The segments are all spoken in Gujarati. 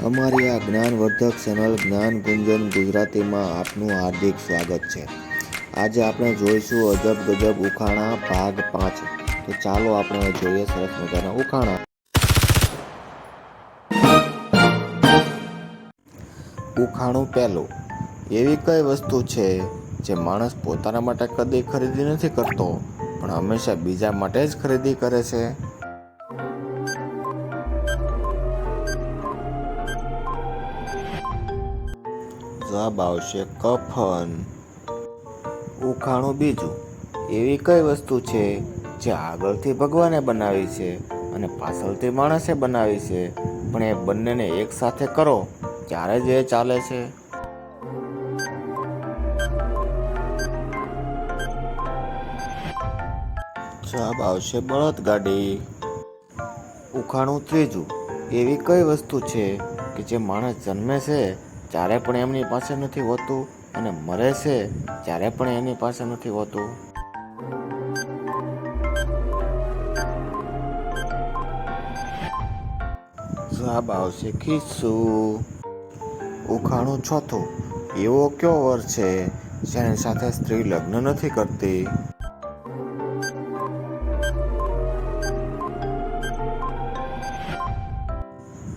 અમારી આ જ્ઞાનવર્ધક ચેનલ જ્ઞાન ગુંજન ગુજરાતીમાં આપનું હાર્દિક સ્વાગત છે। આજે આપણે જોઈશું અજબ ગજબ ઉખાણા ભાગ 5। તો ચાલો આપણે જોઈએ સરસ મજાના ઉખાણા। ઉખાણું પહેલું। એવી કઈ વસ્તુ છે જે માણસ પોતાના માટે કદી ખરીદી નથી કરતો પણ હંમેશા બીજા માટે જ ખરીદી કરે છે? જવાબ આવશે કફન। ઉખાણું બીજું। એવી કઈ વસ્તુ છે જે આગળથી ભગવાને બનાવી છે અને પાછળથી માણસે બનાવી છે પણ એ બંનેને એક સાથે કરો ત્યારે જ એ ચાલે છે? જવાબ આવશે બળદગાડી। ઉખાણું ત્રીજું। એવી કઈ વસ્તુ છે કે જે માણસ જન્મે છે ત્યારે પણ એમની પાસે નથી હોતું અને મરે છે ત્યારે પણ એની પાસે નથી હોતું? જવાબ આવશે ખિસ્સું। ઉખાણું ચોથું। એવો કયો વર છે જેની સાથે સ્ત્રી લગ્ન નથી કરતી?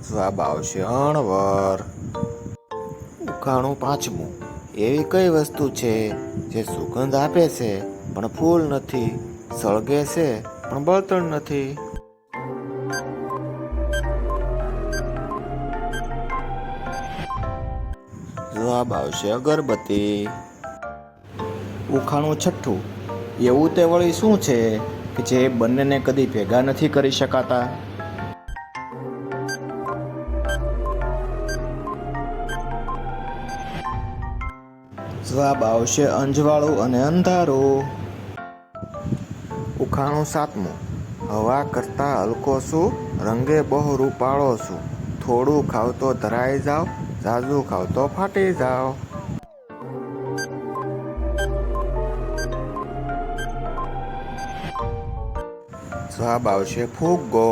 જવાબ આવશે અણવર। ઉખાણું પાંચમું। એવી કઈ વસ્તુ છે જે સુગંધ આપે છે પણ ફૂલ નથી, સળગે છે પણ બળતણ નથી? જવાબ આવશે અગરબત્તી। ઉખાણું છઠ્ઠું। એવું તે વળી શું છે કે જે બંનેને કદી ભેગા નથી કરી શકાતા? જવાબ આવશે અંજવાળું અને અંધારું। ઉખાણું સાતમું। હવા કરતા હલકો છું, રંગે બહુ રૂપાળો છું, થોડું ખાવ તો ધરાઈ જાવ, ઝાઝું ખાવ તો ફાટી જાવ? જવાબ આવશે ફુગ્ગો।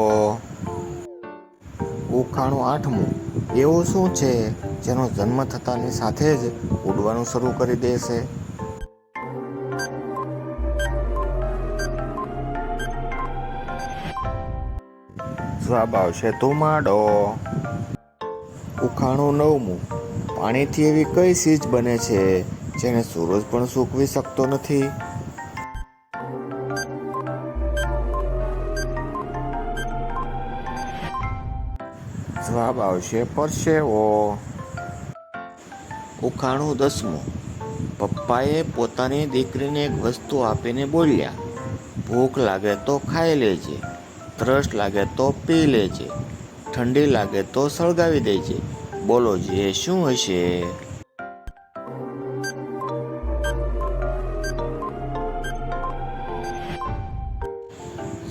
ઉખાણું આઠમું। એવું શું છે જેનો જન્મ થતાની સાથે જ ઉડવાનું શરૂ કરી દેશે? જવાબ આવશે ધુમાડો। ઉખાણું નવમું। પાણીથી એવી કઈ ચીજ બને છે જેને સૂરજ પણ સૂકવી શકતો નથી? જવાબ આવશે પરસેવો। ઉખાણું દસમું। પપ્પાએ પોતાની દીકરીને એક વસ્તુ આપીને બોલ્યા, ભૂખ લાગે તો ખાઈ લેજે, તરસ લાગે તો પી લેજે, ઠંડી લાગે તો સળગાવી દેજે, બોલો જે શું હશે?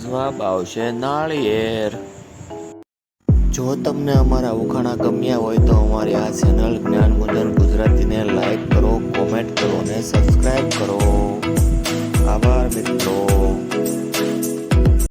જવાબ આવશે નાળિયેર। જો તમને અમારા ઉખાણા ગમ્યા હોય તો અમારી આ ચેનલ જ્ઞાન ગુંજન ગુજરાતીને લાઈક કરો, કોમેન્ટ કરો અને સબસ્ક્રાઈબ કરો। આભાર મિત્રો।